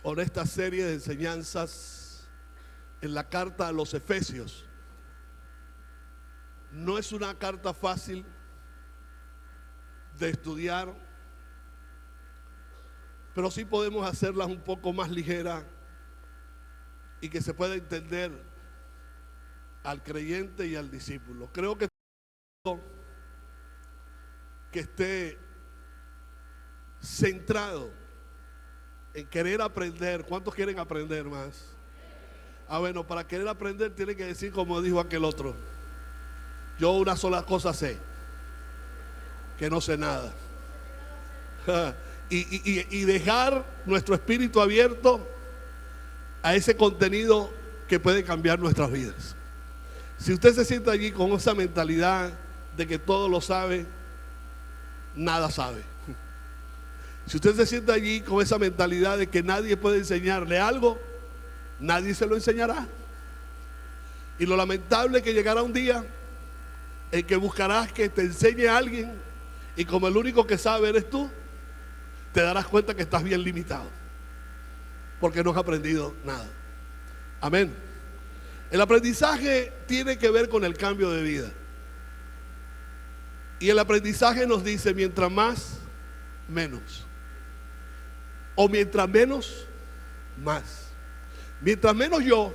con esta serie de enseñanzas en la carta a los Efesios. No es una carta fácil de estudiar, pero sí podemos hacerla un poco más ligera y que se pueda entender al creyente y al discípulo. Creo que esté centrado en querer aprender. ¿Cuántos quieren aprender más? Bueno, para querer aprender tiene que decir como dijo aquel otro: yo una sola cosa sé, que no sé nada. Y dejar nuestro espíritu abierto a ese contenido que puede cambiar nuestras vidas. Si usted se sienta allí con esa mentalidad de que todo lo sabe, nada sabe. Si usted se sienta allí con esa mentalidad de que nadie puede enseñarle algo, nadie se lo enseñará. Y lo lamentable es que llegará un día en que buscarás que te enseñe a alguien, y como el único que sabe eres tú, te darás cuenta que estás bien limitado, porque no has aprendido nada. Amén. El aprendizaje tiene que ver con el cambio de vida. Y el aprendizaje nos dice: mientras más, menos. O mientras menos, más. Mientras menos yo,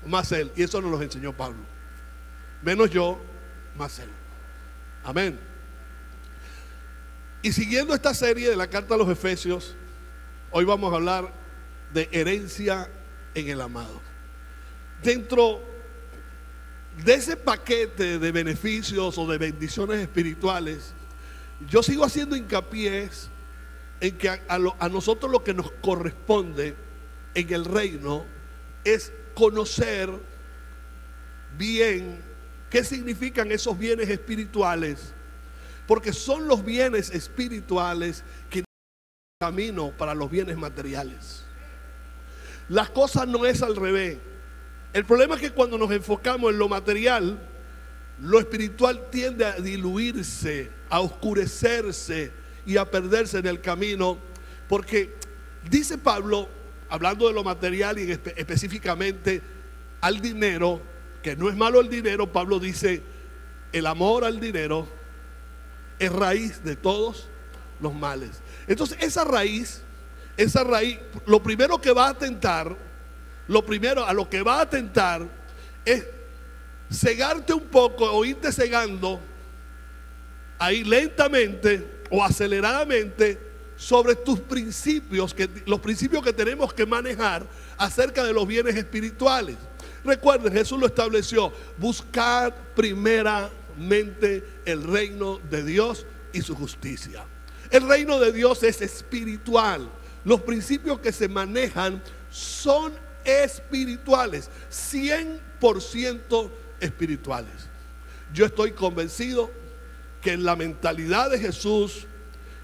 más él. Y eso nos lo enseñó Pablo. Menos yo, más él. Amén. Y siguiendo esta serie de la carta a los Efesios, hoy vamos a hablar de herencia en el amado. Dentro de ese paquete de beneficios o de bendiciones espirituales, yo sigo haciendo hincapié en que a nosotros lo que nos corresponde en el reino es conocer bien qué significan esos bienes espirituales, porque son los bienes espirituales que dan camino para los bienes materiales. Las cosas no es al revés. El problema es que cuando nos enfocamos en lo material, lo espiritual tiende a diluirse, a oscurecerse y a perderse en el camino, porque dice Pablo, hablando de lo material y específicamente al dinero, que no es malo el dinero. Pablo dice: el amor al dinero es raíz de todos los males. Entonces esa raíz, lo primero que va a atentar, a lo que va a atentar es cegarte un poco o irte cegando ahí lentamente o aceleradamente sobre tus principios, los principios que tenemos que manejar acerca de los bienes espirituales. Recuerden, Jesús lo estableció: buscad primeramente el reino de Dios y su justicia. El reino de Dios es espiritual. Los principios que se manejan son espirituales, 100% espirituales. Yo estoy convencido que en la mentalidad de Jesús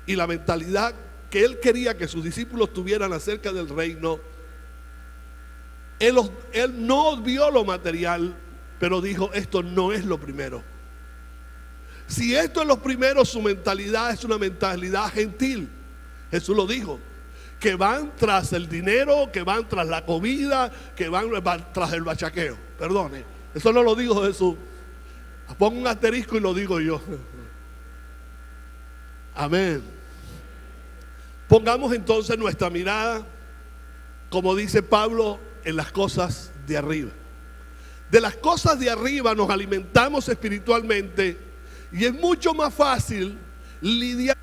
y la mentalidad que Él quería que sus discípulos tuvieran acerca del reino, Él no vio lo material, pero dijo: esto no es lo primero. Si esto es lo primero, su mentalidad es una mentalidad gentil. Jesús lo dijo, que van tras el dinero, que van tras la comida, que van tras el bachaqueo. Perdone, eso no lo dijo Jesús. Pongo un asterisco y lo digo yo. Amén. Pongamos entonces nuestra mirada, como dice Pablo, en las cosas de arriba. De las cosas de arriba nos alimentamos espiritualmente, y es mucho más fácil lidiar,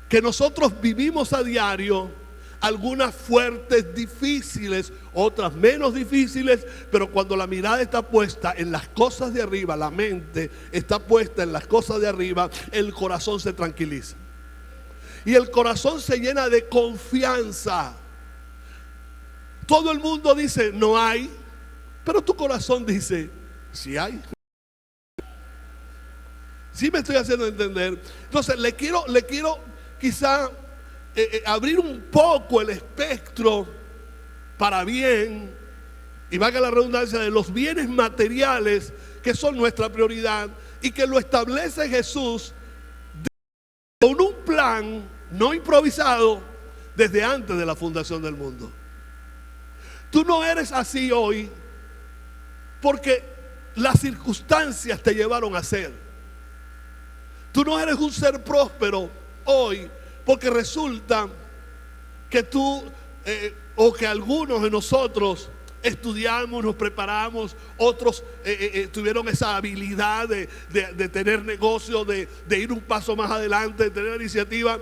que nosotros vivimos a diario, algunas fuertes, difíciles, otras menos difíciles, pero cuando la mirada está puesta en las cosas de arriba, la mente está puesta en las cosas de arriba, el corazón se tranquiliza. Y el corazón se llena de confianza. Todo el mundo dice: no hay, pero tu corazón dice: sí hay. ¿Sí me estoy haciendo entender? Entonces le quiero quizá abrir un poco el espectro para bien, y valga la redundancia, de los bienes materiales que son nuestra prioridad y que lo establece Jesús con un plan no improvisado, desde antes de la fundación del mundo. Tú no eres así hoy porque las circunstancias te llevaron a ser. Tú no eres un ser próspero hoy porque resulta que tú o que algunos de nosotros estudiamos, nos preparamos, otros tuvieron esa habilidad de tener negocio, de ir un paso más adelante, de tener iniciativa,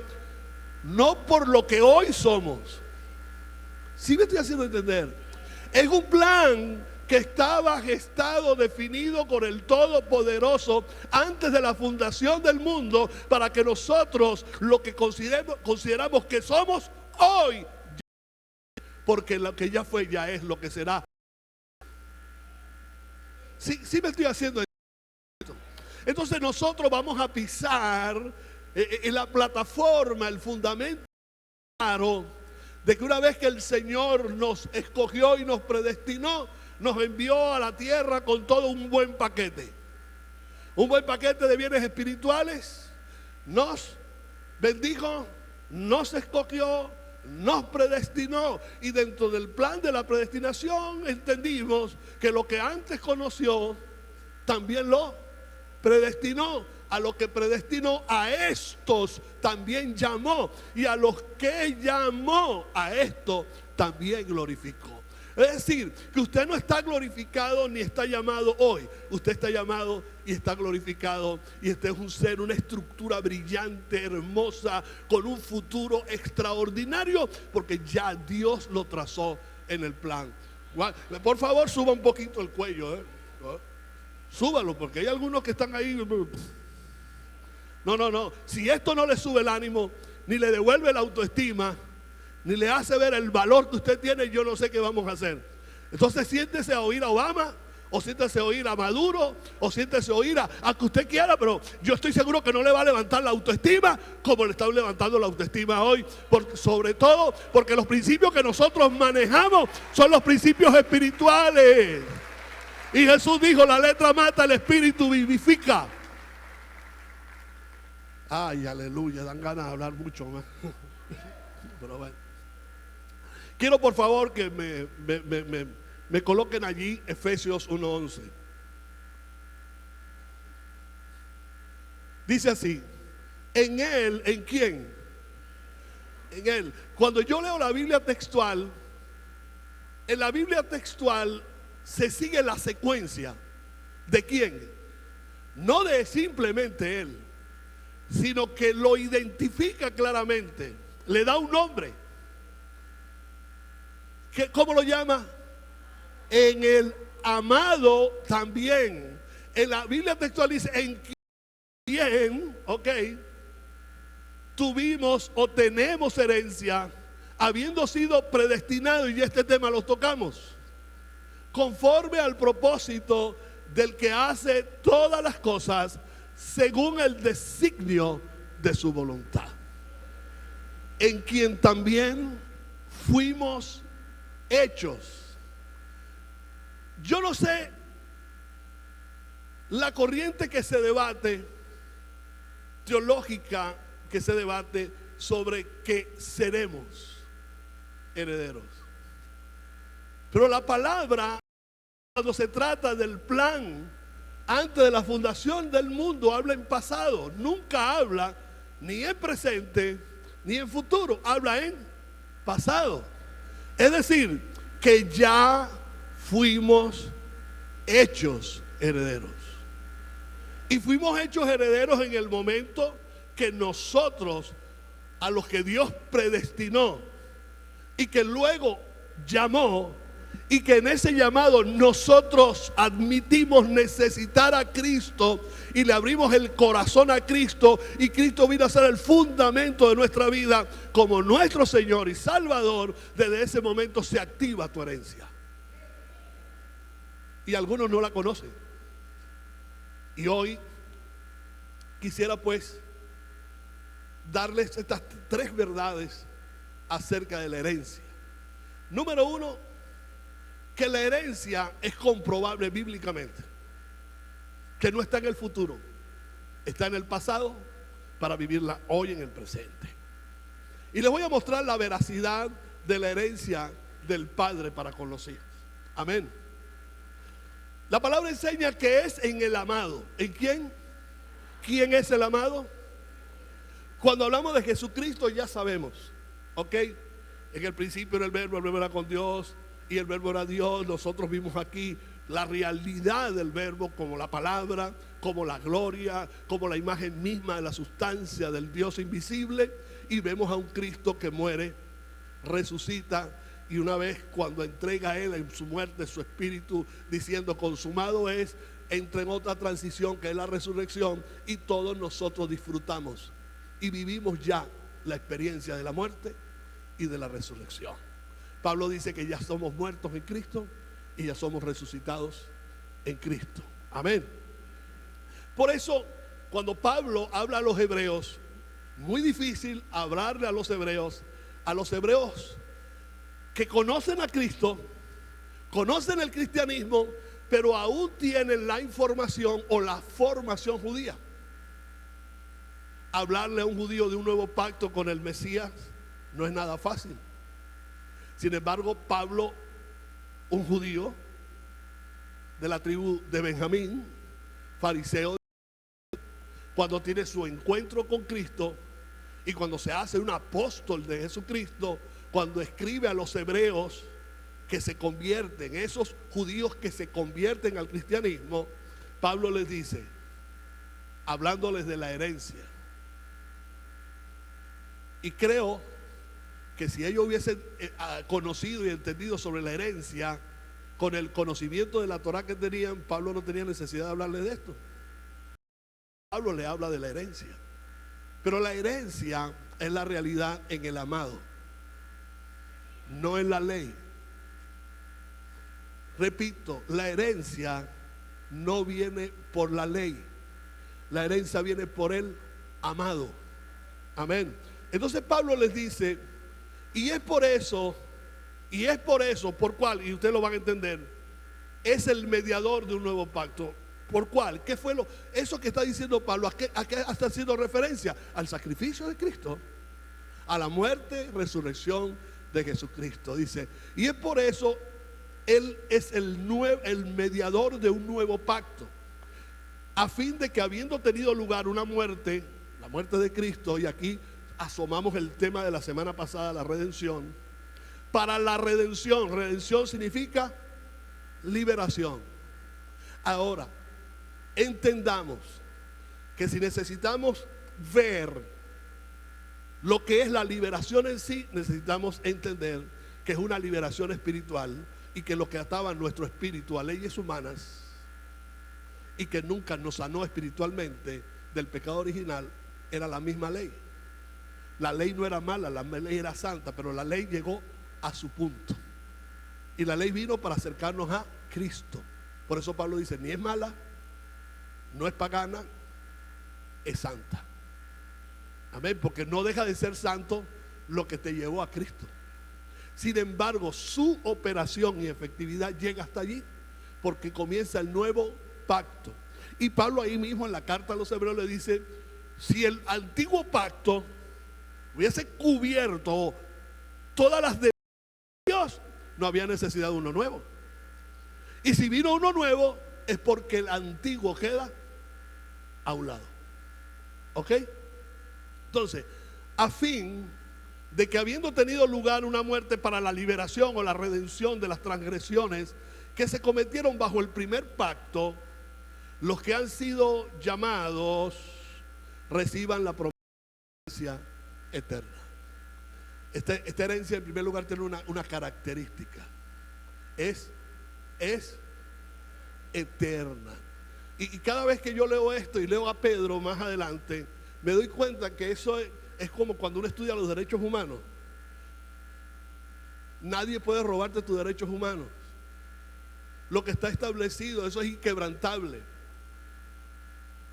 no por lo que hoy somos. ¿Sí me estoy haciendo entender? Es un plan que estaba gestado, definido con el Todopoderoso antes de la fundación del mundo, para que nosotros lo que consideramos que somos hoy, porque lo que ya fue ya es lo que será. Sí me estoy haciendo esto. Entonces nosotros vamos a pisar en la plataforma, el fundamento claro de que una vez que el Señor nos escogió y nos predestinó, nos envió a la tierra con todo un buen paquete. Un buen paquete de bienes espirituales. Nos bendijo, nos escogió, nos predestinó, y dentro del plan de la predestinación entendimos que lo que antes conoció también lo predestinó. A lo que predestinó, a estos también llamó, y a los que llamó, a esto también glorificó. Es decir, que usted no está glorificado ni está llamado hoy. Usted está llamado y está glorificado, y este es un ser, una estructura brillante, hermosa, con un futuro extraordinario, porque ya Dios lo trazó en el plan. Por favor, suba un poquito el cuello, súbalo, porque hay algunos que están ahí. No. Si esto no le sube el ánimo, ni le devuelve la autoestima, ni le hace ver el valor que usted tiene, yo no sé qué vamos a hacer. Entonces siéntese a oír a Obama, o siéntese a oír a Maduro, o siéntese a oír a que usted quiera, pero yo estoy seguro que no le va a levantar la autoestima como le está levantando la autoestima hoy, sobre todo porque los principios que nosotros manejamos son los principios espirituales. Y Jesús dijo: la letra mata, el espíritu vivifica. Ay, aleluya, dan ganas de hablar mucho más. Pero bueno, quiero por favor que me coloquen allí Efesios 1:11. Dice así: en Él, ¿en quién? En Él. Cuando yo leo la Biblia textual, en la Biblia textual se sigue la secuencia. ¿De quién? No de simplemente Él, sino que lo identifica claramente, le da un nombre. ¿Cómo lo llama? En el amado también. En la Biblia textual dice: en quien, tuvimos o tenemos herencia, habiendo sido predestinados, y este tema lo tocamos, conforme al propósito del que hace todas las cosas según el designio de su voluntad, en quien también fuimos hechos. Yo no sé la corriente que se debate, teológica, que se debate sobre que seremos herederos, pero la palabra, cuando se trata del plan antes de la fundación del mundo, habla en pasado. Nunca habla ni en presente ni en futuro, habla en pasado. Es decir, que ya fuimos hechos herederos. Y fuimos hechos herederos en el momento que nosotros, a los que Dios predestinó y que luego llamó, y que en ese llamado nosotros admitimos necesitar a Cristo y le abrimos el corazón a Cristo, y Cristo vino a ser el fundamento de nuestra vida como nuestro Señor y Salvador. Desde ese momento se activa tu herencia, y algunos no la conocen. Y hoy quisiera pues darles estas 3 verdades acerca de la herencia. Número 1, que la herencia es comprobable bíblicamente, que no está en el futuro, está en el pasado para vivirla hoy en el presente. Y les voy a mostrar la veracidad de la herencia del Padre para con los hijos. Amén. La palabra enseña que es en el amado. ¿En quién? ¿Quién es el amado? Cuando hablamos de Jesucristo ya sabemos, ¿ok? En el principio era el verbo era con Dios y el verbo era Dios. Nosotros vimos aquí la realidad del verbo como la palabra, como la gloria, como la imagen misma de la sustancia del Dios invisible. Y vemos a un Cristo que muere, resucita, y una vez cuando entrega a Él en su muerte su espíritu diciendo consumado es, entra en otra transición que es la resurrección, y todos nosotros disfrutamos y vivimos ya la experiencia de la muerte y de la resurrección. Pablo dice que ya somos muertos en Cristo y ya somos resucitados en Cristo. Amén. Por eso cuando Pablo habla a los hebreos, muy difícil hablarle a los hebreos que conocen a Cristo, conocen el cristianismo, pero aún tienen la información o la formación judía. Hablarle a un judío de un nuevo pacto con el Mesías no es nada fácil. Sin embargo, Pablo, un judío de la tribu de Benjamín, fariseo, cuando tiene su encuentro con Cristo y cuando se hace un apóstol de Jesucristo, cuando escribe a los hebreos que se convierten, esos judíos que se convierten al cristianismo, Pablo les dice, hablándoles de la herencia. Y creo que si ellos hubiesen conocido y entendido sobre la herencia, con el conocimiento de la Torá que tenían, Pablo no tenía necesidad de hablarles de esto. Pablo le habla de la herencia. Pero la herencia es la realidad en el amado, no en la ley. Repito, la herencia no viene por la ley. La herencia viene por el amado. Amén. Entonces Pablo les dice, y es por eso, ¿por cuál? Y ustedes lo van a entender, es el mediador de un nuevo pacto. ¿Por cuál? ¿Qué fue eso que está diciendo Pablo? ¿A qué está haciendo referencia? Al sacrificio de Cristo, a la muerte, resurrección de Jesucristo. Dice, y es por eso Él es el mediador de un nuevo pacto, a fin de que habiendo tenido lugar una muerte, la muerte de Cristo, y aquí asomamos el tema de la semana pasada, la redención. Para la redención significa liberación. Ahora, entendamos que si necesitamos ver lo que es la liberación en sí, necesitamos entender que es una liberación espiritual y que lo que ataba nuestro espíritu a leyes humanas y que nunca nos sanó espiritualmente del pecado original era la misma ley. La ley no era mala, la ley era santa, pero la ley llegó a su punto. Y la ley vino para acercarnos a Cristo. Por eso Pablo dice, ni es mala, no es pagana, es santa. Amén, porque no deja de ser santo lo que te llevó a Cristo. Sin embargo, su operación y efectividad llega hasta allí, porque comienza el nuevo pacto. Y Pablo ahí mismo en la carta a los hebreos le dice, si el antiguo pacto hubiese cubierto todas las de Dios, no había necesidad de uno nuevo. Y si vino uno nuevo, es porque el antiguo queda a un lado. ¿Ok? Entonces, a fin de que habiendo tenido lugar una muerte para la liberación o la redención de las transgresiones que se cometieron bajo el primer pacto, los que han sido llamados reciban la promesa eterna. Esta herencia en primer lugar tiene una característica, es eterna. Y cada vez que yo leo esto y leo a Pedro más adelante, me doy cuenta que eso es como cuando uno estudia los derechos humanos. Nadie puede robarte tus derechos humanos. Lo que está establecido, eso es inquebrantable.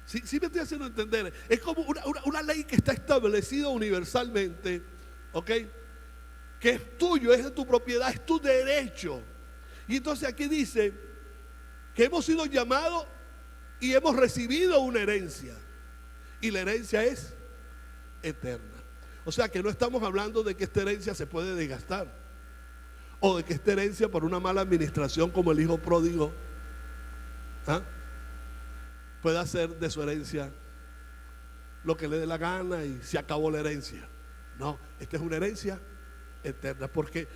Sí me estoy haciendo entender. Es como una ley que está establecida universalmente, ¿ok? Que es tuyo, es de tu propiedad, es tu derecho. Y entonces aquí dice que hemos sido llamados y hemos recibido una herencia. Y la herencia es eterna. O sea que no estamos hablando de que esta herencia se puede desgastar, o de que esta herencia por una mala administración como el hijo pródigo puede hacer de su herencia lo que le dé la gana y se acabó la herencia. No, esta es una herencia eterna, porque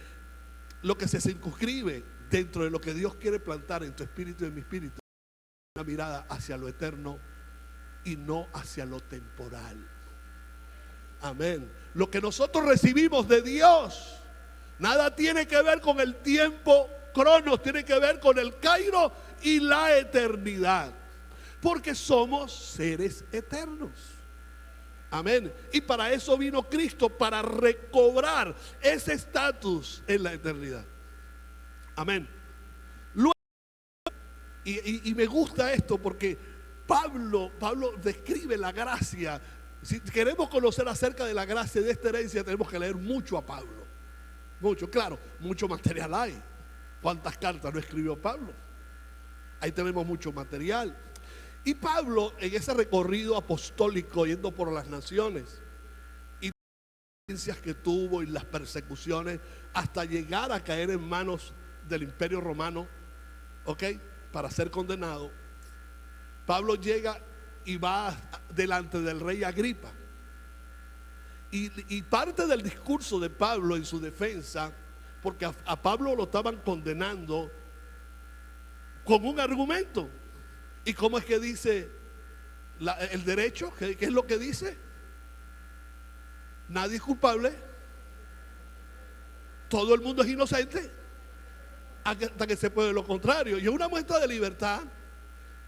lo que se circunscribe dentro de lo que Dios quiere plantar en tu espíritu y en mi espíritu es una mirada hacia lo eterno y no hacia lo temporal. Amén. Lo que nosotros recibimos de Dios nada tiene que ver con el tiempo cronos, tiene que ver con el Cairo y la eternidad, porque somos seres eternos. Amén. Y para eso vino Cristo, para recobrar ese estatus en la eternidad. Amén. Luego, y me gusta esto porque Pablo describe la gracia. Si queremos conocer acerca de la gracia de esta herencia, tenemos que leer mucho a Pablo. Mucho, claro, mucho material hay. ¿Cuántas cartas no escribió Pablo? Ahí tenemos mucho material. Y Pablo, en ese recorrido apostólico yendo por las naciones y las experiencias que tuvo y las persecuciones hasta llegar a caer en manos del Imperio Romano, para ser condenado, Pablo llega y va delante del rey Agripa. Y parte del discurso de Pablo en su defensa, porque a Pablo lo estaban condenando con un argumento. ¿Y cómo es que dice el derecho? ¿Qué es lo que dice? Nadie es culpable, todo el mundo es inocente, hasta que se puede lo contrario. Y es una muestra de libertad,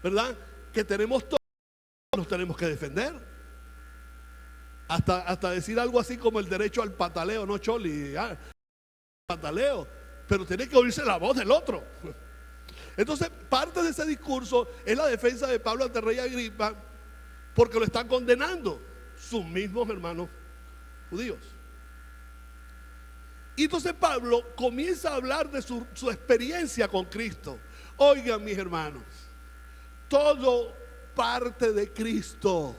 ¿verdad? Que tenemos todos, nos tenemos que defender. Hasta decir algo así como el derecho al pataleo, no choli, pataleo, pero tiene que oírse la voz del otro. Entonces, parte de ese discurso es la defensa de Pablo ante el rey Agripa, porque lo están condenando sus mismos hermanos judíos. Y entonces Pablo comienza a hablar de su experiencia con Cristo. Oigan, mis hermanos, todo parte de Cristo.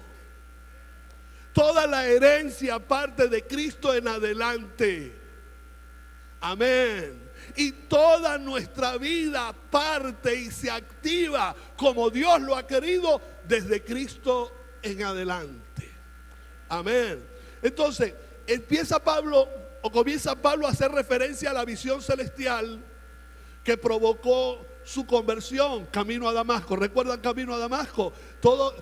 Toda la herencia parte de Cristo en adelante. Amén. Y toda nuestra vida parte y se activa como Dios lo ha querido desde Cristo en adelante. Amén. Entonces, comienza Pablo a hacer referencia a la visión celestial que provocó su conversión, camino a Damasco. ¿Recuerdan camino a Damasco? Toda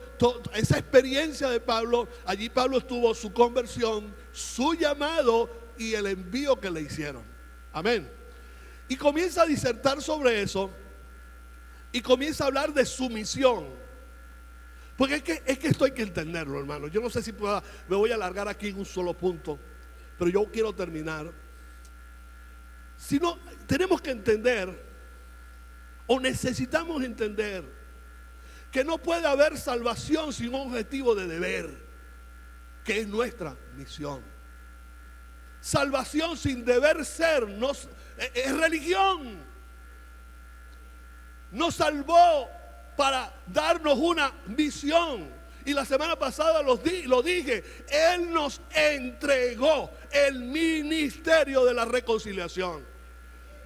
esa experiencia de Pablo, allí Pablo estuvo su conversión, su llamado y el envío que le hicieron. Amén. Y comienza a disertar sobre eso y comienza a hablar de su misión. Porque es que esto hay que entenderlo, hermano. Yo no sé si me voy a alargar aquí en un solo punto, pero yo quiero terminar. Si no, tenemos que entender, o necesitamos entender, que no puede haber salvación sin un objetivo de deber, que es nuestra misión. Salvación sin deber ser es religión. Nos salvó para darnos una misión. Y la semana pasada lo dije, Él nos entregó el ministerio de la reconciliación.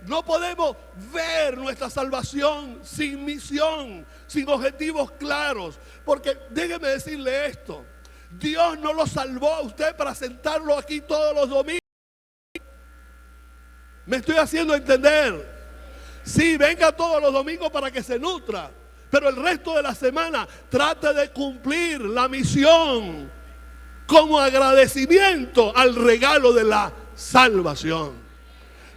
No podemos ver nuestra salvación sin misión, sin objetivos claros. Porque déjeme decirle esto: Dios no lo salvó a usted para sentarlo aquí todos los domingos. ¿Me estoy haciendo entender? Sí, venga todos los domingos para que se nutra, pero el resto de la semana trate de cumplir la misión como agradecimiento al regalo de la salvación.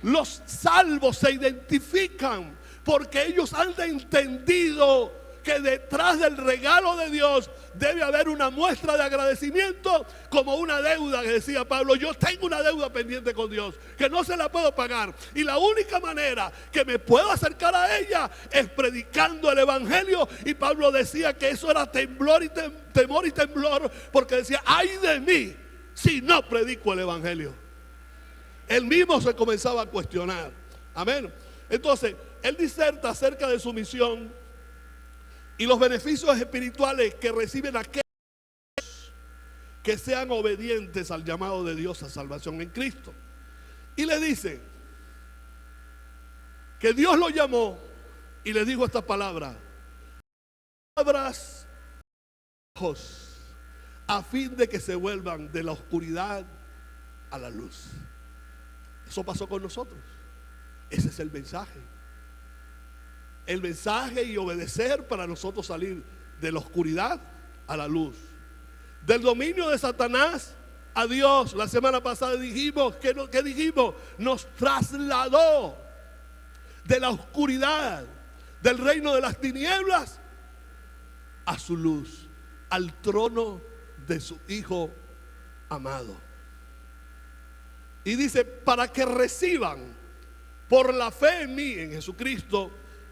Los salvos se identifican porque ellos han entendido que detrás del regalo de Dios debe haber una muestra de agradecimiento, como una deuda que decía Pablo. Yo tengo una deuda pendiente con Dios que no se la puedo pagar, y la única manera que me puedo acercar a ella es predicando el evangelio. Y Pablo decía que eso era temor y temblor, porque decía: ay de mí si no predico el evangelio. Él mismo se comenzaba a cuestionar. Amén. Entonces él diserta acerca de su misión y los beneficios espirituales que reciben aquellos que sean obedientes al llamado de Dios a salvación en Cristo. Y le dice que Dios lo llamó y le dijo esta palabra: abras ojos a fin de que se vuelvan de la oscuridad a la luz. Eso pasó con nosotros. Ese es el mensaje. El mensaje y obedecer para nosotros salir de la oscuridad a la luz, del dominio de Satanás a Dios. La semana pasada dijimos, ¿qué dijimos? Nos trasladó de la oscuridad, del reino de las tinieblas, a su luz, al trono de su Hijo amado. Y dice, para que reciban por la fe en mí, en Jesucristo,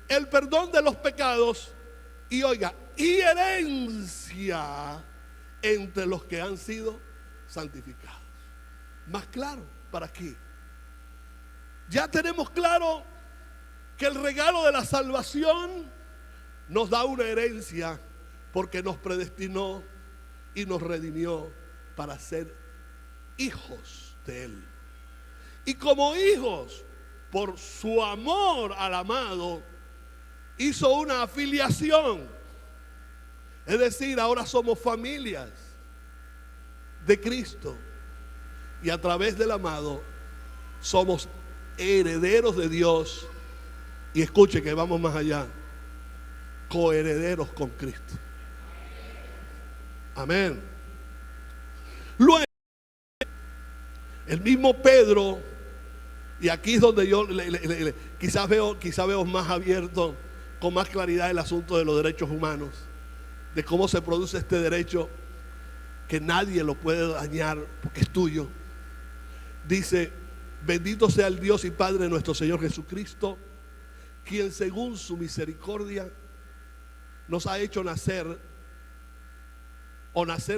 el perdón de los pecados y, oiga, y herencia entre los que han sido santificados. Más claro, ¿para qué? Ya tenemos claro que el regalo de la salvación nos da una herencia porque nos predestinó y nos redimió para ser hijos de Él. Y como hijos, por su amor al amado, hizo una afiliación. Es decir, ahora somos familias de Cristo. Y a través del amado somos herederos de Dios. Y escuche que vamos más allá, coherederos con Cristo. Amén. Luego, el mismo Pedro, y aquí es donde yo quizás veo más abierto, con más claridad el asunto de los derechos humanos, de cómo se produce este derecho que nadie lo puede dañar porque es tuyo. Dice: bendito sea el Dios y Padre de nuestro Señor Jesucristo, quien según su misericordia nos ha hecho nacer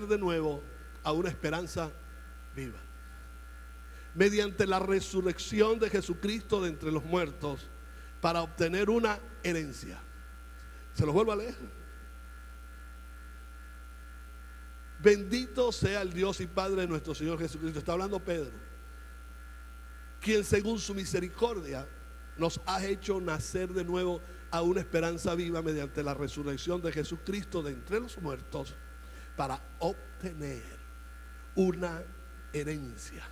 de nuevo a una esperanza viva, mediante la resurrección de Jesucristo de entre los muertos, para obtener una herencia. Se los vuelvo a leer. Bendito sea el Dios y Padre de nuestro Señor Jesucristo. Está hablando Pedro, quien según su misericordia nos ha hecho nacer de nuevo a una esperanza viva mediante la resurrección de Jesucristo de entre los muertos, para obtener una herencia.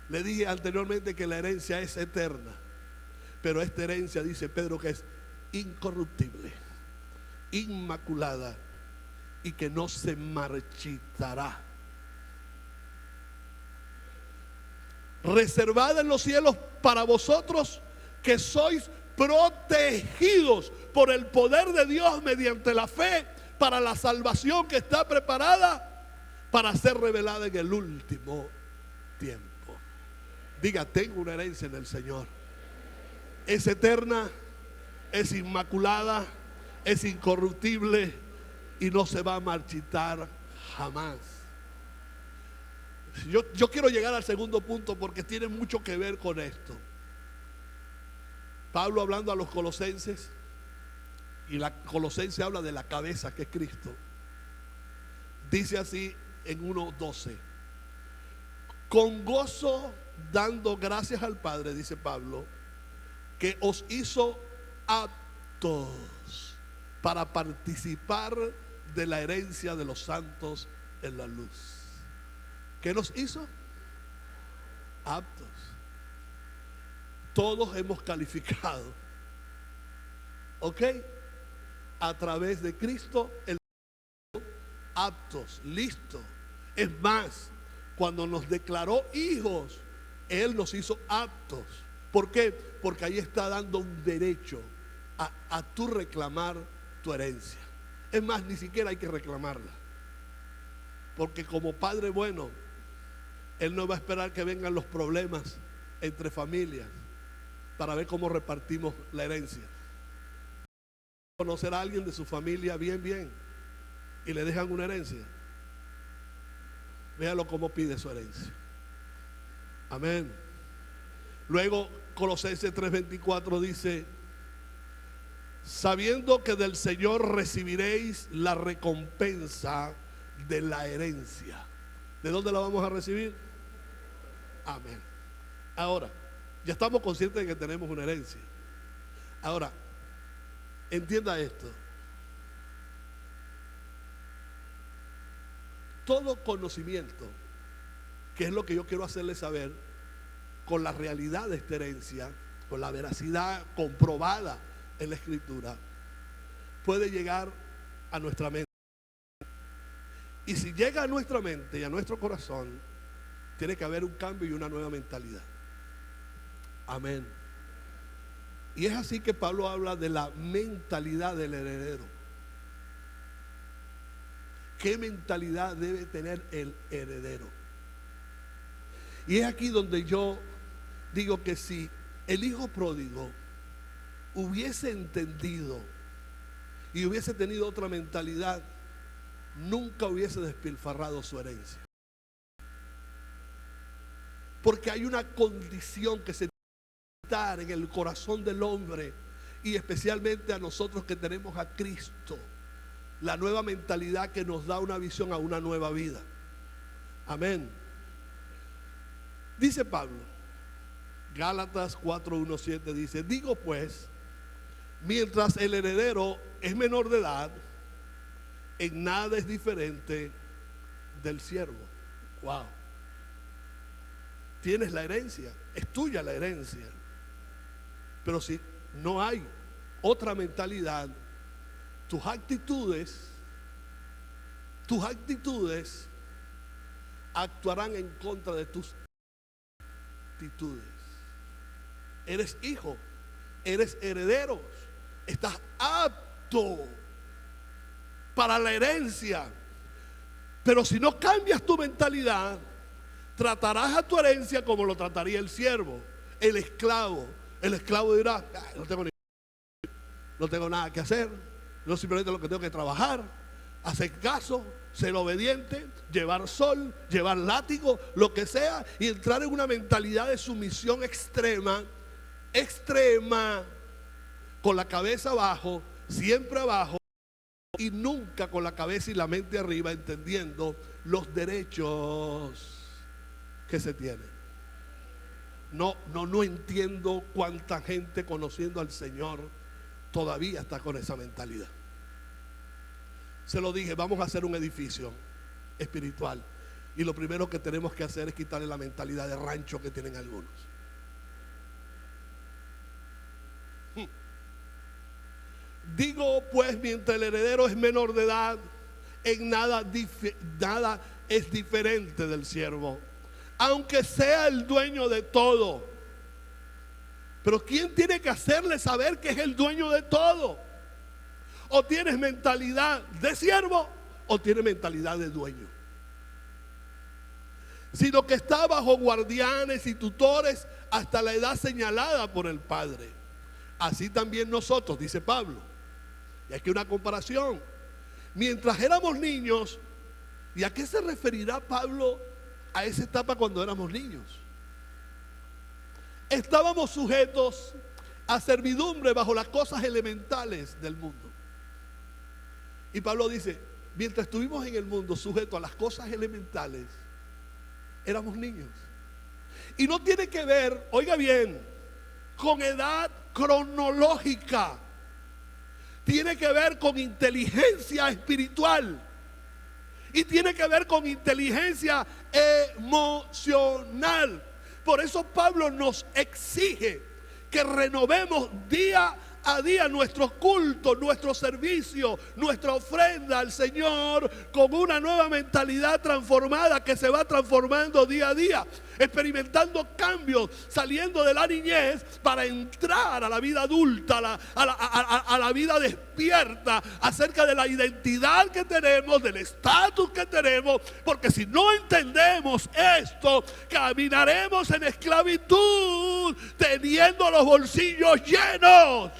Le dije anteriormente que la herencia es eterna, pero esta herencia, dice Pedro, que es incorruptible, inmaculada y que no se marchitará, reservada en los cielos para vosotros, que sois protegidos por el poder de Dios mediante la fe, para la salvación que está preparada para ser revelada en el último tiempo. Diga: tengo una herencia en el Señor. Es eterna, es inmaculada, es incorruptible y no se va a marchitar jamás. Yo quiero llegar al segundo punto porque tiene mucho que ver con esto. Pablo, hablando a los colosenses, y la Colosense habla de la cabeza, que es Cristo, dice así en 1:12: con gozo dando gracias al Padre, dice Pablo, que os hizo aptos para participar de la herencia de los santos en la luz. ¿Qué nos hizo? Aptos. Todos hemos calificado, ¿ok? A través de Cristo, aptos, listos. Es más, cuando nos declaró hijos, Él nos hizo aptos. ¿Por qué? Porque ahí está dando un derecho a tú reclamar tu herencia. Es más, ni siquiera hay que reclamarla, porque como Padre bueno, Él no va a esperar que vengan los problemas entre familias para ver cómo repartimos la herencia. Conocer a alguien de su familia bien y le dejan una herencia, véalo cómo pide su herencia. Amén. Luego Colosenses 3:24 dice: sabiendo que del Señor recibiréis la recompensa de la herencia. ¿De dónde la vamos a recibir? Amén. Ahora, ya estamos conscientes de que tenemos una herencia. Ahora, entienda esto. Todo conocimiento, que es lo que yo quiero hacerles saber, con la realidad de esta herencia, con la veracidad comprobada en la Escritura, puede llegar a nuestra mente. Y si llega a nuestra mente y a nuestro corazón, tiene que haber un cambio y una nueva mentalidad. Amén. Y es así que Pablo habla de la mentalidad del heredero. ¿Qué mentalidad debe tener el heredero? Y es aquí donde yo digo que si el hijo pródigo hubiese entendido y hubiese tenido otra mentalidad, nunca hubiese despilfarrado su herencia. Porque hay una condición que se está en el corazón del hombre, y especialmente a nosotros que tenemos a Cristo, la nueva mentalidad que nos da una visión a una nueva vida. Amén. Dice Pablo, Gálatas 4:1-7 dice: digo pues, mientras el heredero es menor de edad, en nada es diferente del siervo. Wow. Tienes la herencia, es tuya la herencia. Pero si no hay otra mentalidad, tus actitudes actuarán en contra de tus actitudes. Eres hijo, eres heredero, estás apto para la herencia. Pero si no cambias tu mentalidad, tratarás a tu herencia como lo trataría el siervo, el esclavo. El esclavo dirá: no tengo nada que hacer, yo simplemente lo que tengo que trabajar, hacer caso, ser obediente, llevar sol, llevar látigo, lo que sea, y entrar en una mentalidad de sumisión extrema, con la cabeza abajo, siempre abajo, y nunca con la cabeza y la mente arriba, entendiendo los derechos que se tienen. No entiendo cuánta gente conociendo al Señor todavía está con esa mentalidad. Se lo dije, vamos a hacer un edificio espiritual, y lo primero que tenemos que hacer es quitarle la mentalidad de rancho que tienen algunos. Digo pues, mientras el heredero es menor de edad, en nada es diferente del siervo, aunque sea el dueño de todo. Pero ¿quién tiene que hacerle saber que es el dueño de todo? O tienes mentalidad de siervo o tienes mentalidad de dueño. Sino que está bajo guardianes y tutores hasta la edad señalada por el Padre. Así también nosotros, dice Pablo. Y aquí una comparación. Mientras éramos niños, ¿y a qué se referirá Pablo a esa etapa cuando éramos niños? Estábamos sujetos a servidumbre bajo las cosas elementales del mundo. Y Pablo dice, mientras estuvimos en el mundo sujetos a las cosas elementales, éramos niños. Y no tiene que ver, oiga bien, con edad cronológica. Tiene que ver con inteligencia espiritual. Y tiene que ver con inteligencia emocional. Por eso Pablo nos exige que renovemos día a día nuestro culto, nuestro servicio, nuestra ofrenda al Señor, con una nueva mentalidad transformada que se va transformando día a día, experimentando cambios, saliendo de la niñez para entrar a la vida adulta, a la vida despierta, acerca de la identidad que tenemos, del estatus que tenemos, porque si no entendemos esto, caminaremos en esclavitud, teniendo los bolsillos llenos.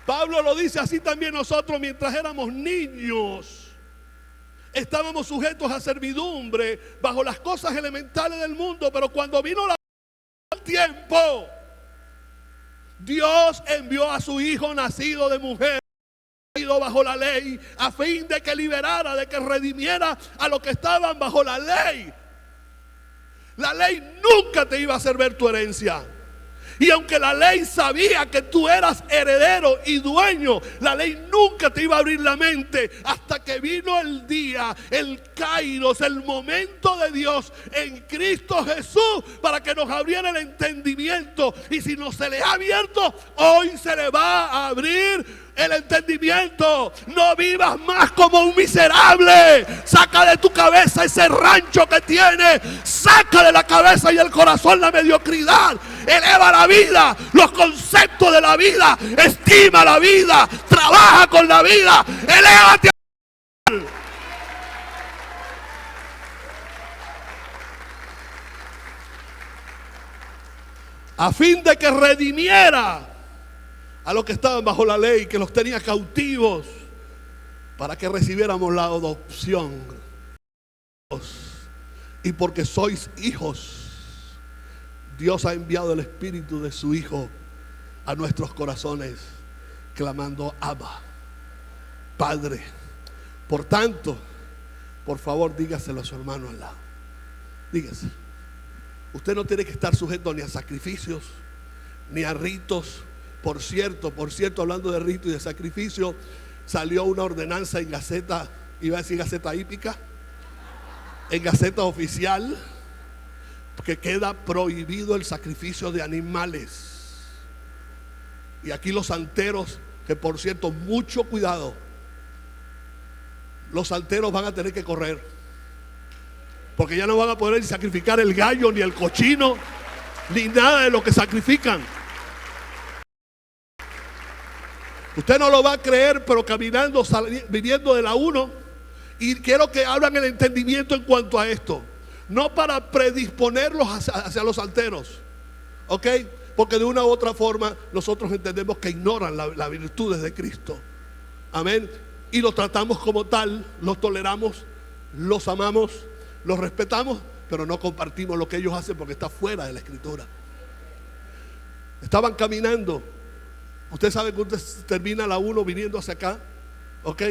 Pablo lo dice así también nosotros, mientras éramos niños, estábamos sujetos a servidumbre bajo las cosas elementales del mundo, pero cuando vino el tiempo, Dios envió a su Hijo nacido de mujer, nacido bajo la ley, a fin de que liberara, de que redimiera a los que estaban bajo la ley. La ley nunca te iba a hacer ver tu herencia. Y aunque la ley sabía que tú eras heredero y dueño, la ley nunca te iba a abrir la mente hasta que vino el día, el kairos, el momento de Dios en Cristo Jesús para que nos abriera el entendimiento. Y si no se le ha abierto, hoy se le va a abrir el entendimiento. No vivas más como un miserable. Saca de tu cabeza ese rancho que tienes. Saca de la cabeza y el corazón la mediocridad. Eleva la vida, los conceptos de la vida. Estima la vida. Trabaja con la vida. Elévate. A fin de que redimiera a los que estaban bajo la ley, que los tenía cautivos, para que recibiéramos la adopción. Y porque sois hijos, Dios ha enviado el Espíritu de su Hijo a nuestros corazones, clamando: Abba, Padre. Por tanto, por favor, dígaselo a su hermano al lado. Dígase. Usted no tiene que estar sujeto ni a sacrificios, ni a ritos. Por cierto, hablando de rito y de sacrificio, salió una ordenanza en Gaceta, iba a decir Gaceta Hípica, en Gaceta Oficial, que queda prohibido el sacrificio de animales. Y aquí los santeros, que por cierto, mucho cuidado, los santeros van a tener que correr, porque ya no van a poder sacrificar el gallo, ni el cochino, ni nada de lo que sacrifican. Usted no lo va a creer, pero caminando, viniendo de la 1, y quiero que abran el entendimiento en cuanto a esto. No para predisponerlos hacia los santeros, ¿ok? Porque de una u otra forma nosotros entendemos que ignoran las virtudes de Cristo. Amén. Y los tratamos como tal, los toleramos, los amamos, los respetamos, pero no compartimos lo que ellos hacen porque está fuera de la Escritura. Estaban caminando. Usted sabe que usted termina la 1 viniendo hacia acá, ¿ok?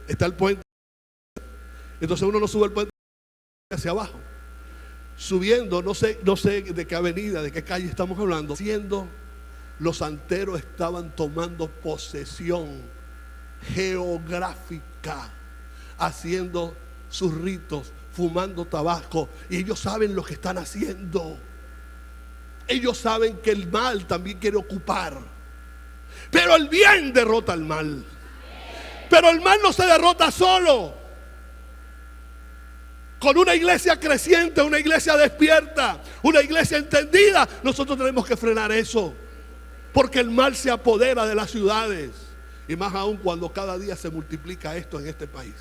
Está el puente. Entonces uno no sube el puente hacia abajo. Subiendo, no sé de qué avenida, de qué calle estamos hablando. Siendo, los santeros estaban tomando posesión geográfica, haciendo sus ritos, fumando tabaco. Y ellos saben lo que están haciendo. Ellos saben que el mal también quiere ocupar. Pero el bien derrota al mal. Pero el mal no se derrota solo. Con una iglesia creciente, una iglesia despierta, una iglesia entendida, nosotros tenemos que frenar eso. Porque el mal se apodera de las ciudades. Y más aún cuando cada día se multiplica esto en este país.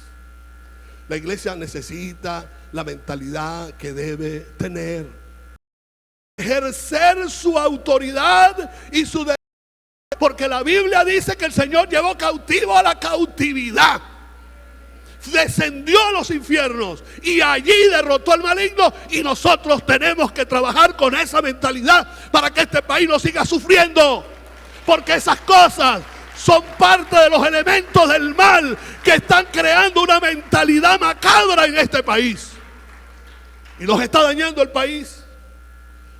La iglesia necesita la mentalidad que debe tener. Ejercer su autoridad y su derecho. Porque la Biblia dice que el Señor llevó cautivo a la cautividad. Descendió a los infiernos y allí derrotó al maligno. Y nosotros tenemos que trabajar con esa mentalidad para que este país no siga sufriendo. Porque esas cosas son parte de los elementos del mal que están creando una mentalidad macabra en este país. Y nos está dañando el país.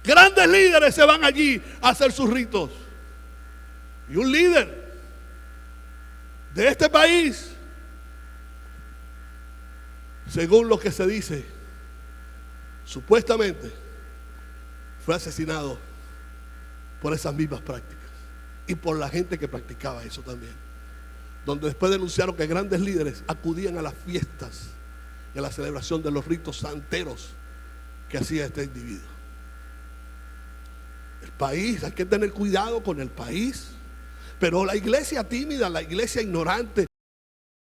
Grandes líderes se van allí a hacer sus ritos. Y un líder de este país, según lo que se dice, supuestamente fue asesinado por esas mismas prácticas y por la gente que practicaba eso también. Donde después denunciaron que grandes líderes acudían a las fiestas y a la celebración de los ritos santeros que hacía este individuo. El país, hay que tener cuidado con el país. Pero la iglesia tímida, la iglesia ignorante,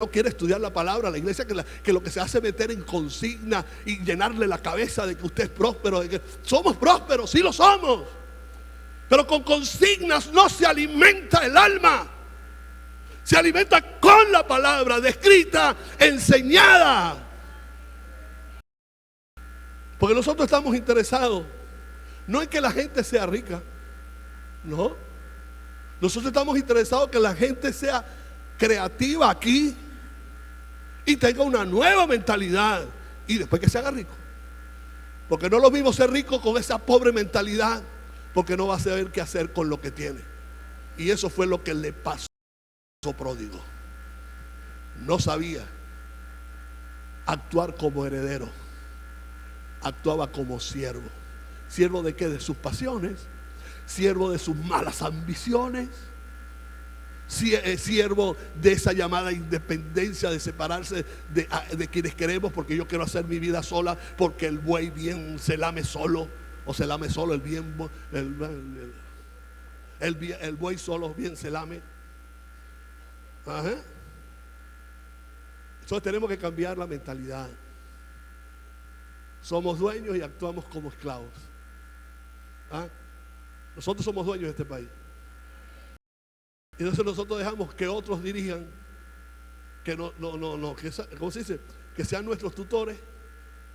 no quiere estudiar la palabra. La iglesia que lo que se hace es meter en consigna y llenarle la cabeza de que usted es próspero, de que somos prósperos, sí lo somos. Pero con consignas no se alimenta el alma. Se alimenta con la palabra descrita, enseñada. Porque nosotros estamos interesados no en que la gente sea rica, no. Nosotros estamos interesados en que la gente sea creativa aquí y tenga una nueva mentalidad y después que se haga rico. Porque no es lo mismo ser rico con esa pobre mentalidad, porque no va a saber qué hacer con lo que tiene. Y eso fue lo que le pasó a pródigo. No sabía actuar como heredero, actuaba como siervo. ¿Siervo de qué? De sus pasiones, siervo de sus malas ambiciones, siervo de esa llamada independencia, de separarse de quienes queremos, porque yo quiero hacer mi vida sola, porque el buey bien se lame solo, o se lame solo el bien, el buey solo bien se lame. Ajá. Entonces tenemos que cambiar la mentalidad. Somos dueños y actuamos como esclavos. ¿Ah? Nosotros somos dueños de este país. Y entonces nosotros dejamos que otros dirijan, que ¿cómo se dice? Que sean nuestros tutores.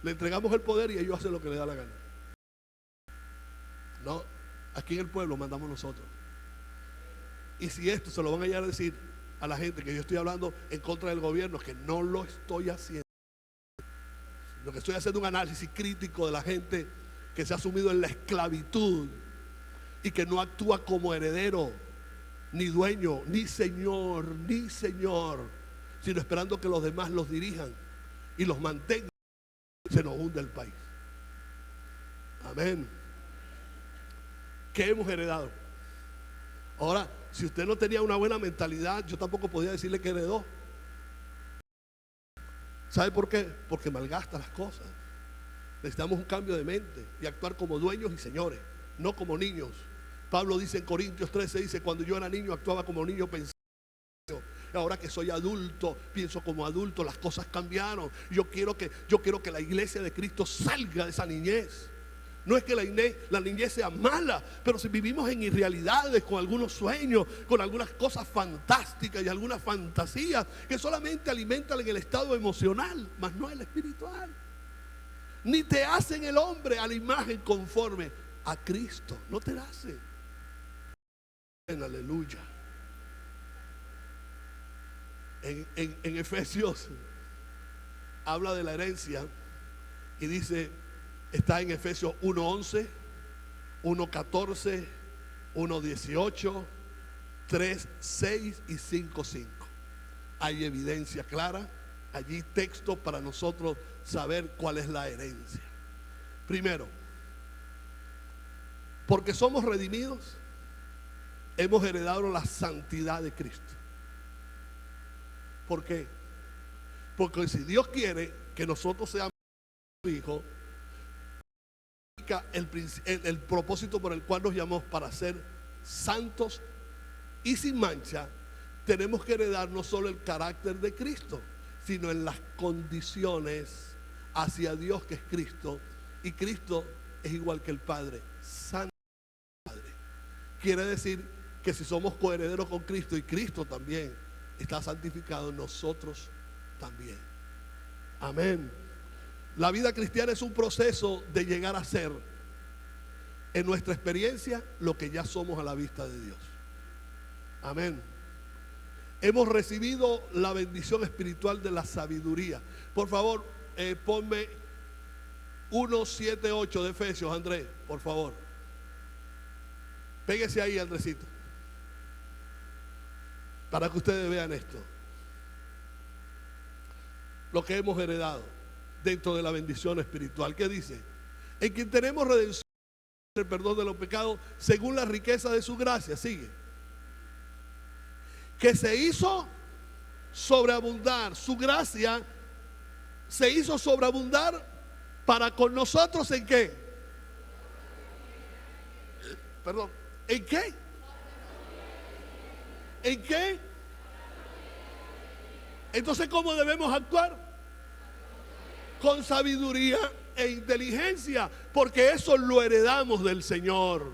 Le entregamos el poder y ellos hacen lo que les da la gana. No, aquí en el pueblo mandamos nosotros. Y si esto se lo van a llegar a decir a la gente, que yo estoy hablando en contra del gobierno, que no lo estoy haciendo. Lo que estoy haciendo es un análisis crítico de la gente que se ha sumido en la esclavitud y que no actúa como heredero, ni dueño, ni señor, sino esperando que los demás los dirijan y los mantengan. Se nos hunde el país. Amén. ¿Qué hemos heredado? Ahora, si usted no tenía una buena mentalidad, yo tampoco podía decirle que heredó. ¿Sabe por qué? Porque malgasta las cosas. Necesitamos un cambio de mente y actuar como dueños y señores, no como niños. Pablo dice en Corintios 13, dice: cuando yo era niño actuaba como niño, pensaba. Ahora que soy adulto, pienso como adulto. Las cosas cambiaron. Yo quiero que la iglesia de Cristo salga de esa niñez. No es que la niñez sea mala, pero si vivimos en irrealidades, con algunos sueños, con algunas cosas fantásticas y algunas fantasías que solamente alimentan en el estado emocional, mas no el espiritual. Ni te hacen el hombre a la imagen conforme a Cristo. No te hacen. Aleluya. En Efesios habla de la herencia y dice, está en Efesios 1:11, 1:14, 1:18, 3:6 y 5:5. Hay evidencia clara, allí texto para nosotros saber cuál es la herencia. Primero, porque somos redimidos, hemos heredado la santidad de Cristo. ¿Por qué? Porque si Dios quiere que nosotros seamos hijos, el propósito por el cual nos llamó para ser santos y sin mancha, tenemos que heredar no solo el carácter de Cristo, sino en las condiciones hacia Dios, que es Cristo. Y Cristo es igual que el Padre, santo Padre. Quiere decir que si somos coherederos con Cristo y Cristo también está santificado, nosotros también. Amén. La vida cristiana es un proceso de llegar a ser, en nuestra experiencia, lo que ya somos a la vista de Dios. Amén. Hemos recibido la bendición espiritual de la sabiduría. Por favor, ponme 1:7-8 de Efesios, Andrés, por favor. Péguese ahí, Andresito, para que ustedes vean esto. Lo que hemos heredado dentro de la bendición espiritual. ¿Qué dice? En quien tenemos redención, el perdón de los pecados, según la riqueza de su gracia. Sigue. Que se hizo sobreabundar. Su gracia se hizo sobreabundar para con nosotros. ¿En qué? Perdón. ¿En qué? ¿En qué? Entonces, ¿cómo debemos actuar? Con sabiduría e inteligencia, porque eso lo heredamos del Señor.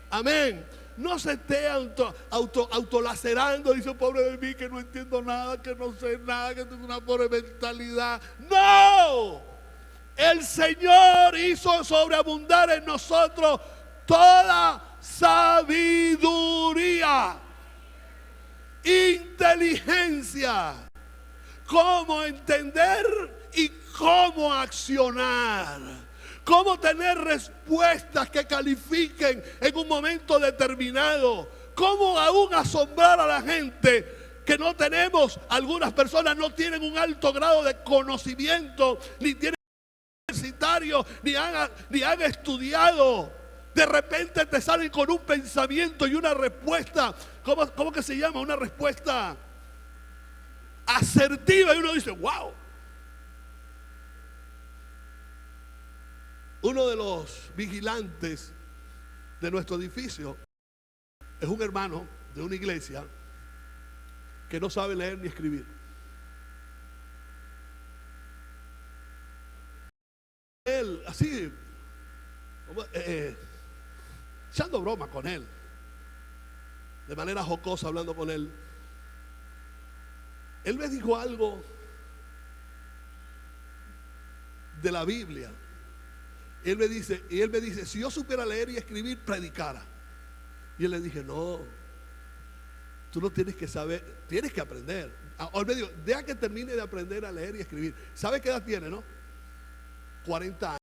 Amén. No se esté autolacerando. Dice: pobre de mí, que no entiendo nada, que no sé nada, que tengo una pobre mentalidad. No, el Señor hizo sobreabundar en nosotros toda sabiduría, inteligencia, cómo entender y cómo accionar, cómo tener respuestas que califiquen en un momento determinado, cómo aún asombrar a la gente que no tenemos. Algunas personas no tienen un alto grado de conocimiento, ni tienen universitario, ni han estudiado. De repente te salen con un pensamiento y una respuesta, ¿cómo que se llama? Una respuesta asertiva, y uno dice, wow. Uno de los vigilantes de nuestro edificio es un hermano de una iglesia que no sabe leer ni escribir. Él, así, echando broma con él, de manera jocosa, hablando con él, él me dijo algo de la Biblia. Él me dice, si yo supiera leer y escribir, predicara. Y él le dije, no, tú no tienes que saber, tienes que aprender. Él me dijo, deja que termine de aprender a leer y escribir. ¿Sabe qué edad tiene, no? 40 años.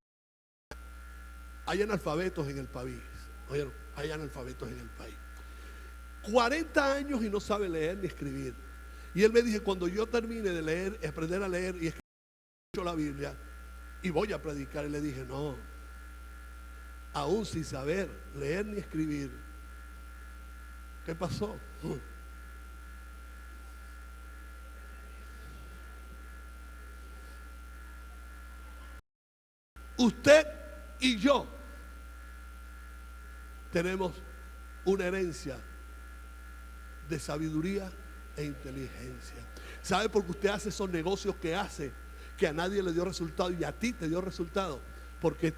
Hay analfabetos en el país. Oyeron, hay analfabetos en el país. 40 años y no sabe leer ni escribir. Y él me dice, cuando yo termine de leer, aprender a leer y escribir la Biblia, y voy a predicar. Y le dije, no, aún sin saber leer ni escribir, ¿qué pasó? Usted y yo tenemos una herencia de sabiduría e inteligencia. ¿Sabe por qué usted hace esos negocios que hace, que a nadie le dio resultado y a ti te dio resultado? Porque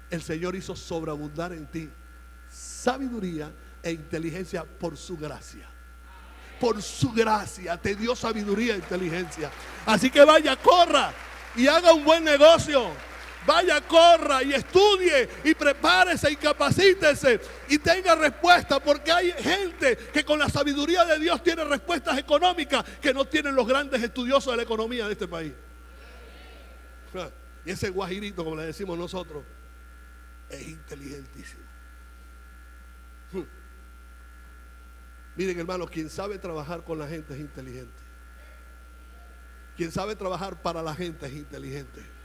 el Señor hizo sobreabundar en ti sabiduría e inteligencia por su gracia. Por su gracia te dio sabiduría e inteligencia. Así que vaya, corra y haga un buen negocio. Vaya, corra y estudie y prepárese y capacítese y tenga respuesta, porque hay gente que con la sabiduría de Dios tiene respuestas económicas que no tienen los grandes estudiosos de la economía de este país. Y ese guajirito, como le decimos nosotros, es inteligentísimo. Miren, hermanos, quien sabe trabajar con la gente es inteligente. Quien sabe trabajar para la gente es inteligente.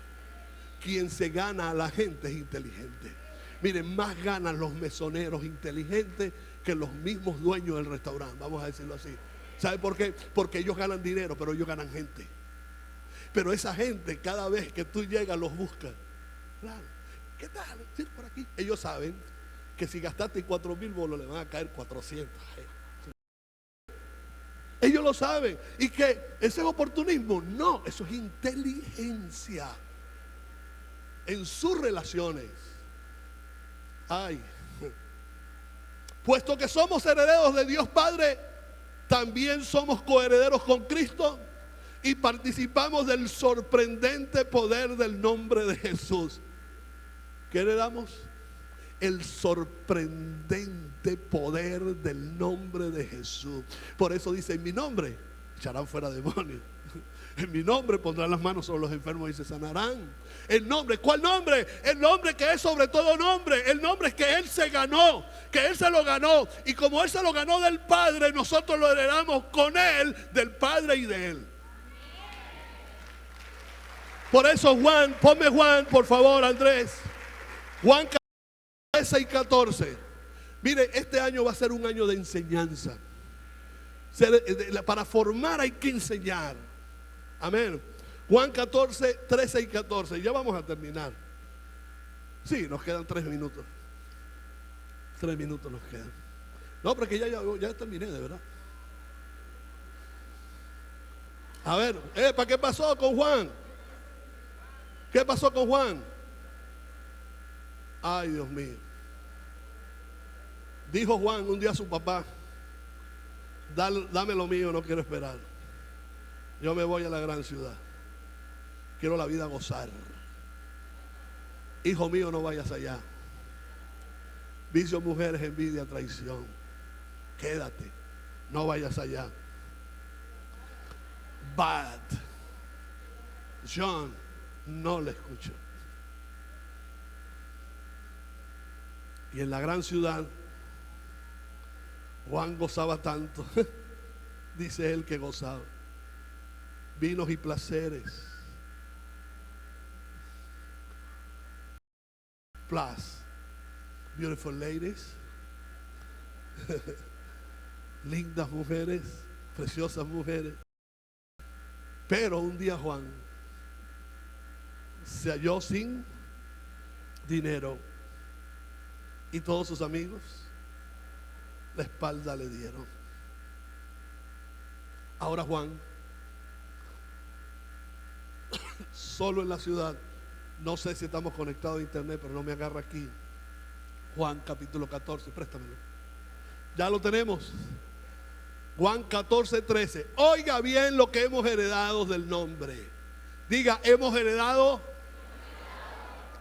Quien se gana a la gente es inteligente. Miren, más ganan los mesoneros inteligentes que los mismos dueños del restaurante, vamos a decirlo así. ¿Sabe por qué? Porque ellos ganan dinero, pero ellos ganan gente. Pero esa gente, cada vez que tú llegas, los buscan. Claro, ¿qué tal? Sí, por aquí. Ellos saben que si gastaste 4,000 bolos, le van a caer 400. Ellos lo saben. ¿Y que ese es oportunismo? No, eso es inteligencia en sus relaciones. Ay, puesto que somos herederos de Dios Padre, también somos coherederos con Cristo y participamos del sorprendente poder del nombre de Jesús. ¿Qué heredamos? El sorprendente poder del nombre de Jesús. Por eso dice, en mi nombre echarán fuera demonios. En mi nombre pondrán las manos sobre los enfermos y se sanarán. El nombre, ¿cuál nombre? El nombre que es sobre todo nombre. El nombre es que Él se ganó, que Él se lo ganó. Y como Él se lo ganó del Padre, nosotros lo heredamos con Él, del Padre y de Él. Por eso Juan, ponme Juan, por favor, Andrés. Juan 13 y 14. Mire, este año va a ser un año de enseñanza. Para formar hay que enseñar. Amén. Juan 14, 13 y 14. Ya vamos a terminar. Sí, nos quedan 3 minutos. 3 minutos nos quedan. No, pero que ya terminé, de verdad. A ver, ¿para qué pasó con Juan? ¿Qué pasó con Juan? Ay, Dios mío. Dijo Juan un día a su papá: dame lo mío, no quiero esperar. Yo me voy a la gran ciudad. Quiero la vida gozar. Hijo mío, no vayas allá. Vicio, mujeres, envidia, traición. Quédate, no vayas allá. Bad. John no le escuchó. Y en la gran ciudad, Juan gozaba tanto, dice él que gozaba. Vinos y placeres. Plus, beautiful ladies. Lindas mujeres, preciosas mujeres. Pero un día Juan se halló sin dinero y todos sus amigos la espalda le dieron. Ahora Juan, solo en la ciudad, no sé si estamos conectados a internet, pero no me agarra aquí. Juan capítulo 14, préstamelo. Ya lo tenemos. Juan 14, 13. Oiga bien lo que hemos heredado del nombre. Diga, hemos heredado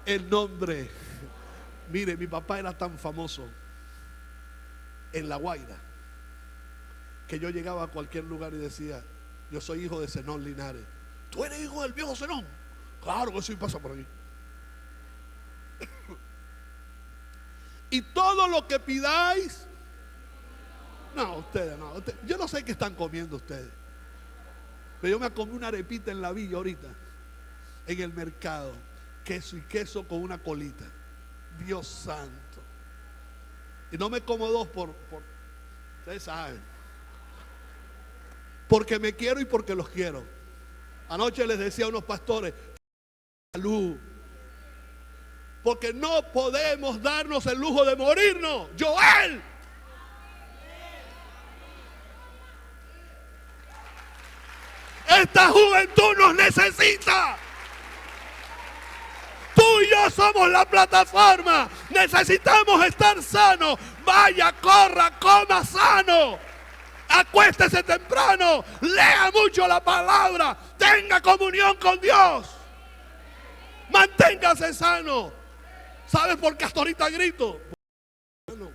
el nombre. Mire, mi papá era tan famoso en La Guaira que yo llegaba a cualquier lugar y decía: yo soy hijo de Zenón Linares. ¿Tú eres hijo del viejo Zenón? Claro que sí, pasa por aquí. Y todo lo que pidáis. No, ustedes no. Yo no sé qué están comiendo ustedes. Pero yo me comí una arepita en la villa ahorita, en el mercado. Queso y queso con una colita. Dios santo. Y no me como dos por ustedes saben. Porque me quiero y porque los quiero. Anoche les decía a unos pastores: salud. Porque no podemos darnos el lujo de morirnos. Joel. Esta juventud nos necesita. Tú y yo somos la plataforma. Necesitamos estar sanos. Vaya, corra, coma sano. Acuéstese temprano. Lea mucho la palabra. Tenga comunión con Dios. Manténgase sano. ¿Sabes por qué hasta ahorita grito? Bueno,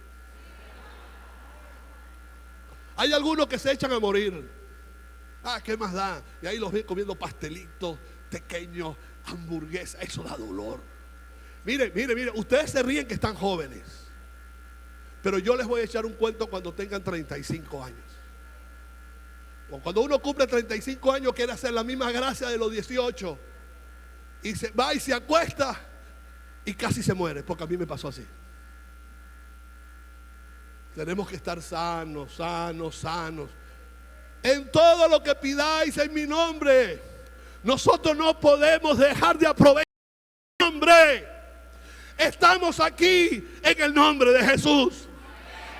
hay algunos que se echan a morir. ¿Qué más da? Y ahí los ven comiendo pastelitos pequeños, hamburguesas. Eso da dolor. Mire, ustedes se ríen que están jóvenes, pero yo les voy a echar un cuento cuando tengan 35 años. Cuando uno cumple 35 años quiere hacer la misma gracia de los 18 y se va y se acuesta y casi se muere, porque a mí me pasó así. Tenemos que estar sanos. En todo lo que pidáis en mi nombre. Nosotros no podemos dejar de aprovechar el nombre. Estamos aquí en el nombre de Jesús.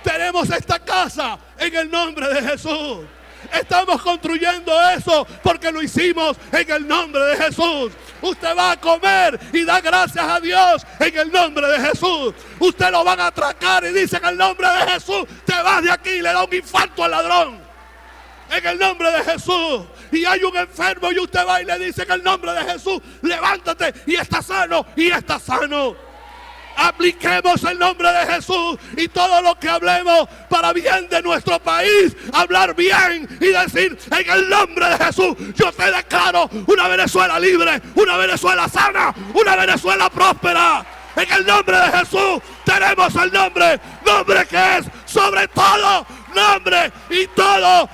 Tenemos esta casa en el nombre de Jesús. Estamos construyendo eso porque lo hicimos en el nombre de Jesús. Usted va a comer y da gracias a Dios en el nombre de Jesús. Usted lo van a atracar y dice en el nombre de Jesús: te vas de aquí y le da un infarto al ladrón. En el nombre de Jesús. Y hay un enfermo y usted va y le dice en el nombre de Jesús: levántate y está sano y está sano. Apliquemos el nombre de Jesús y todo lo que hablemos para bien de nuestro país, hablar bien y decir: en el nombre de Jesús yo te declaro una Venezuela libre, una Venezuela sana, una Venezuela próspera. En el nombre de Jesús tenemos el nombre que es sobre todo nombre, y todo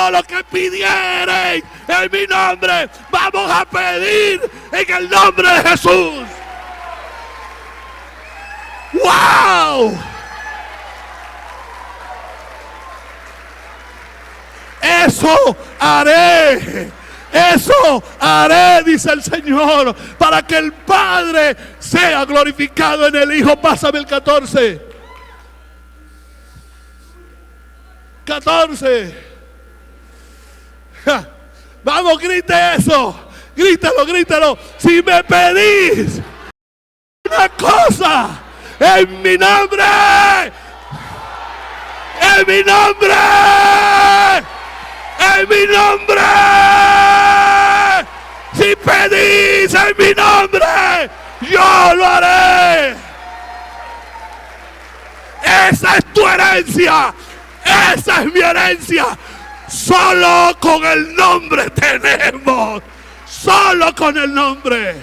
lo que pidiereis en mi nombre vamos a pedir en el nombre de Jesús. ¡Wow! Eso haré, dice el Señor, para que el Padre sea glorificado en el Hijo. Pásame el 14. 14. Vamos, grite eso. Grítelo. Si me pedís una cosa en mi nombre, si pedís en mi nombre, yo lo haré. Esa es tu herencia. Esa es mi herencia. Solo con el nombre tenemos. Solo con el nombre.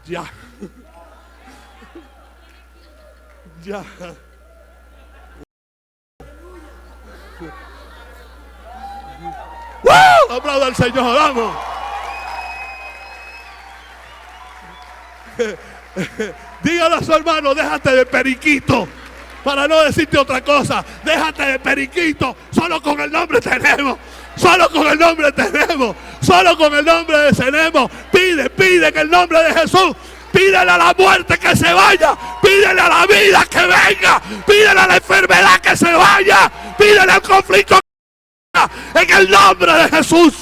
Ya. Ya. ¡Woo! Aplauda al Señor, vamos. Dígale a su hermano, déjate de periquito. Para no decirte otra cosa, déjate de periquito. Solo con el nombre tenemos. Solo con el nombre tenemos. Solo con el nombre tenemos. Pide en el nombre de Jesús. Pídele a la muerte que se vaya. Pídele a la vida que venga. Pídele a la enfermedad que se vaya. Pídele al conflicto en el nombre de Jesús.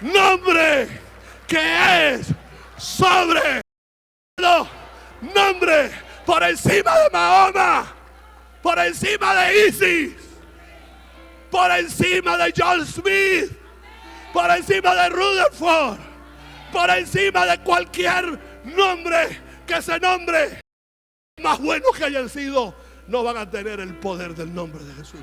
Nombre que es sobre nombre, por encima de Mahoma, por encima de Isis, por encima de John Smith, por encima de Rutherford, por encima de cualquier nombre que se nombre, más buenos que hayan sido, no van a tener el poder del nombre de Jesús.